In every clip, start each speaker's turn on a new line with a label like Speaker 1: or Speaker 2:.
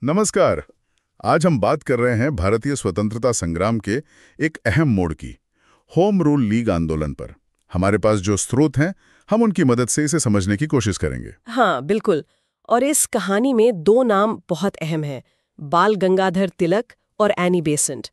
Speaker 1: नमस्कार। आज हम बात कर रहे हैं भारतीय स्वतंत्रता संग्राम के एक अहम मोड़ की, होम रूल लीग आंदोलन पर। हमारे पास जो स्रोत हैं, हम उनकी मदद से इसे समझने की कोशिश करेंगे।
Speaker 2: हाँ, बिल्कुल। और इस कहानी में दो नाम बहुत अहम हैं, बाल गंगाधर तिलक और एनी बेसेंट।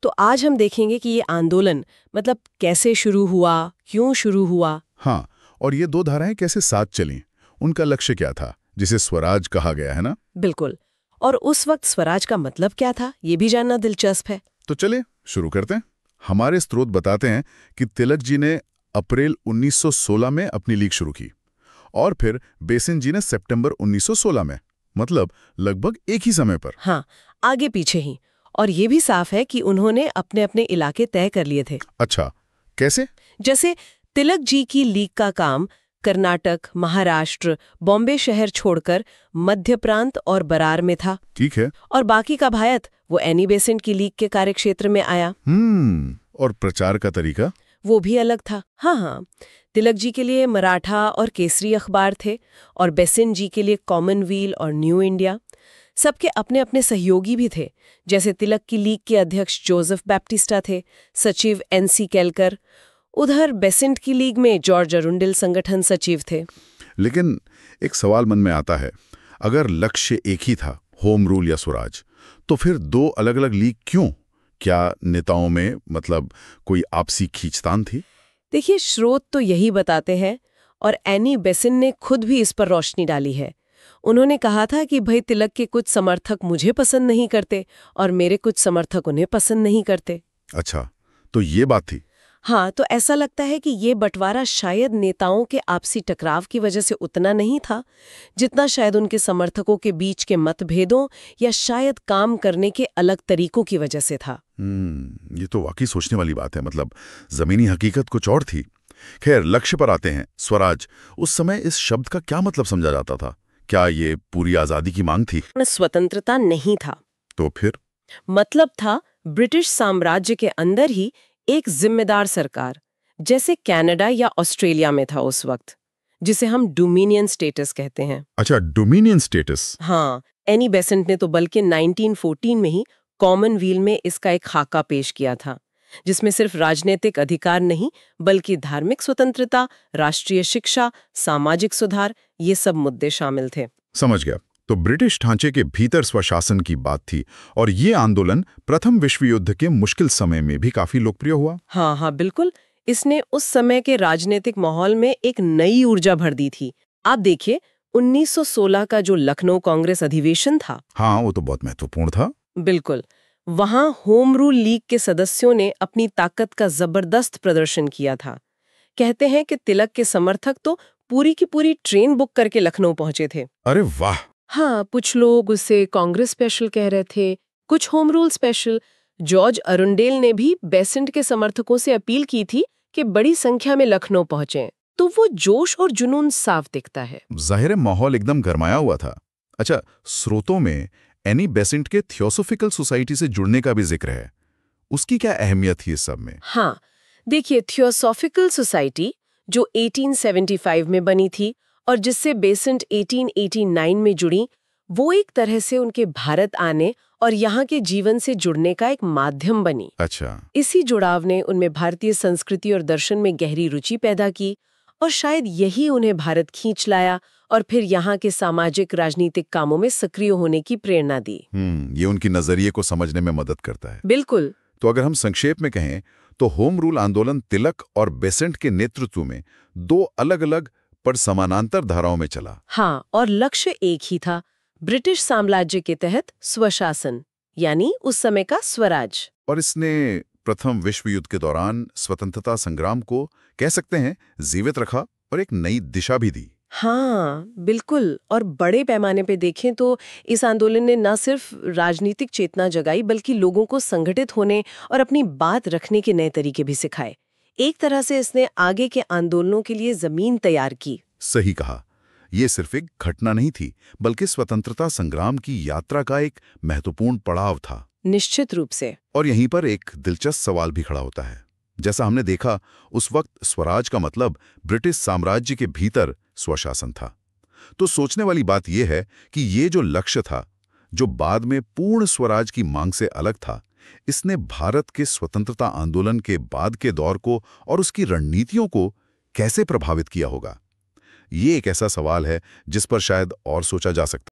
Speaker 2: तो आज हम देखेंगे कि ये आंदोलन मतलब कैसे शुरू हुआ, क्यों शुरू हुआ।
Speaker 1: हाँ, और ये दो धाराएं कैसे साथ चलीं, उनका लक्ष्य क्या था, जिसे स्वराज कहा गया है ना।
Speaker 2: बिल्कुल। और उस वक्त स्वराज का मतलब क्या था, ये भी जानना दिलचस्प है।
Speaker 1: तो चलिए शुरू करते हैं। हमारे स्रोत बताते हैं कि तिलक जी ने अप्रैल 1916 में अपनी लीग शुरू की और फिर बेसेंट जी ने सितंबर 1916 में, मतलब लगभग एक ही समय पर।
Speaker 2: हाँ, आगे पीछे ही। और ये भी साफ है कि उन्होंने अपने अपने इलाके तय कर लिए थे।
Speaker 1: अच्छा, कैसे?
Speaker 2: जैसे तिलक जी की लीग का काम कर्नाटक, महाराष्ट्र, बॉम्बे शहर छोड़कर मध्य प्रांत और बरार में था।
Speaker 1: ठीक है।
Speaker 2: और बाकी का भायत वो एनी बेसेंट की लीग के कार्यक्षेत्र में आया।
Speaker 1: और प्रचार का तरीका?
Speaker 2: वो भी अलग था। हाँ, तिलक जी के लिए मराठा और केसरी अखबार थे और बेसेंट जी के लिए कॉमनवील और न्यू इंडिया। सबके अपने अपने सहयोगी भी थे। जैसे तिलक की लीग के अध्यक्ष जोसेफ बैप्टिस्टा थे, सचिव एनसी केलकर। उधर बेसेंट की लीग में जॉर्ज अरुंडिल संगठन सचिव थे।
Speaker 1: लेकिन एक सवाल मन में आता है, अगर लक्ष्य एक ही था, होम रूल या स्वराज, तो फिर दो अलग अलग लीग क्यों? क्या नेताओं में मतलब कोई आपसी खींचतान थी?
Speaker 2: देखिए, स्रोत तो यही बताते हैं और एनी बेसेंट ने खुद भी इस पर रोशनी डाली है। उन्होंने कहा था कि भाई तिलक के कुछ समर्थक मुझे पसंद नहीं करते और मेरे कुछ समर्थक उन्हें पसंद नहीं करते।
Speaker 1: अच्छा, तो ये बात थी।
Speaker 2: हाँ, तो ऐसा लगता है कि ये बंटवारा शायद नेताओं के आपसी टकराव की वजह से उतना नहीं था जितना शायद उनके समर्थकों के बीच के मतभेदों या शायद काम करने के अलग तरीकों की वजह से था।
Speaker 1: ये तो वाकई सोचने वाली बात है। मतलब जमीनी हकीकत कुछ और थी। खैर, लक्ष्य पर आते हैं। स्वराज, उस समय इस शब्द का क्या मतलब समझा जाता था? क्या ये पूरी आजादी की मांग थी?
Speaker 2: स्वतंत्रता नहीं था।
Speaker 1: तो फिर?
Speaker 2: मतलब था ब्रिटिश साम्राज्य के अंदर ही एक जिम्मेदार सरकार, जैसे कनाडा या ऑस्ट्रेलिया में था उस वक्त, जिसे हम डोमिनियन स्टेटस कहते हैं।
Speaker 1: अच्छा, डोमिनियन स्टेटस।
Speaker 2: हाँ, एनी बेसेंट ने तो बल्कि 1914 में ही कॉमनवील में इसका एक खाका पेश किया था, जिसमें सिर्फ राजनीतिक अधिकार नहीं बल्कि धार्मिक स्वतंत्रता, राष्ट्रीय शिक्षा, सामाजिक सुधार, ये सब मुद्दे शामिल थे।
Speaker 1: समझ गया। तो ब्रिटिश ढांचे के भीतर स्वशासन की बात थी और ये आंदोलन प्रथम विश्व युद्ध के मुश्किल समय में भी काफी लोकप्रिय हुआ।
Speaker 2: हाँ, बिल्कुल। इसने उस समय के राजनीतिक माहौल में एक नई ऊर्जा भर दी थी। आप देखिए, 1916 का जो लखनऊ कांग्रेस अधिवेशन था।
Speaker 1: हाँ, वो तो बहुत महत्वपूर्ण था।
Speaker 2: बिल्कुल। वहां होम रूल लीग के सदस्यों ने अपनी ताकत का जबरदस्त प्रदर्शन किया था। कहते हैं कि तिलक के समर्थक तो पूरी की पूरी ट्रेन बुक करके लखनऊ पहुंचे थे।
Speaker 1: अरे वाह!
Speaker 2: हाँ, कुछ लोग उसे कांग्रेस स्पेशल कह रहे थे, कुछ home rule special. George Arundale ने भी बेसेंट के समर्थकों से अपील की थी कि बड़ी संख्या में लखनऊ पहुंचें। तो वो जोश और जुनून साफ दिखता है।
Speaker 1: जाहिर है माहौल एकदम गरमाया हुआ था। अच्छा, स्रोतों में एनी बेसेंट के थियोसोफिकल सोसाइटी से जुड़ने का भी जिक्र है। उसकी क्या अहमियत थी इस सब में?
Speaker 2: हाँ, देखिए, थियोसॉफिकल सोसाइटी जो 1875 में बनी थी और जिससे बेसेंट 1889 में जुड़ी, वो एक तरह से उनके भारत आने और यहाँ के जीवन से जुड़ने का एक माध्यम बनी।
Speaker 1: अच्छा।
Speaker 2: इसी जुड़ाव ने उनमें भारतीय संस्कृति और दर्शन में गहरी रुचि पैदा की और शायद यही उन्हें भारत खींच लाया और फिर यहाँ के सामाजिक राजनीतिक कामों में सक्रिय होने की प्रेरणा दी।
Speaker 1: ये उनकी नजरिए को समझने में मदद करता है।
Speaker 2: बिल्कुल।
Speaker 1: तो अगर हम संक्षेप में कहें तो होम रूल आंदोलन तिलक और बेसेंट के नेतृत्व में दो अलग-अलग पर समानांतर धाराओं में चला।
Speaker 2: हाँ, और लक्ष्य एक ही था, ब्रिटिश साम्राज्य के तहत स्वशासन, यानी उस समय का स्वराज।
Speaker 1: और इसने प्रथम विश्व युद्ध के दौरान स्वतंत्रता संग्राम को कह सकते हैं जीवित रखा और एक नई दिशा भी दी।
Speaker 2: हाँ, बिल्कुल। और बड़े पैमाने पे देखें तो इस आंदोलन ने न सिर्फ राजनीतिक चेतना जगाई बल्कि लोगों को संगठित होने और अपनी बात रखने के नए तरीके भी सिखाए। एक तरह से इसने आगे के आंदोलनों के लिए जमीन तैयार की।
Speaker 1: सही कहा। ये सिर्फ एक घटना नहीं थी, बल्कि स्वतंत्रता संग्राम की यात्रा का एक महत्वपूर्ण पड़ाव था।
Speaker 2: निश्चित रूप से।
Speaker 1: और यहीं पर एक दिलचस्प सवाल भी खड़ा होता है। जैसा हमने देखा, उस वक्त स्वराज का मतलब ब्रिटिश साम्राज्य के भीतर स्वशासन था। तो सोचने वाली बात यह है कि ये जो लक्ष्य था, जो बाद में पूर्ण स्वराज की मांग से अलग था, इसने भारत के स्वतंत्रता आंदोलन के बाद के दौर को और उसकी रणनीतियों को कैसे प्रभावित किया होगा? ये एक ऐसा सवाल है जिस पर शायद और सोचा जा सकता है।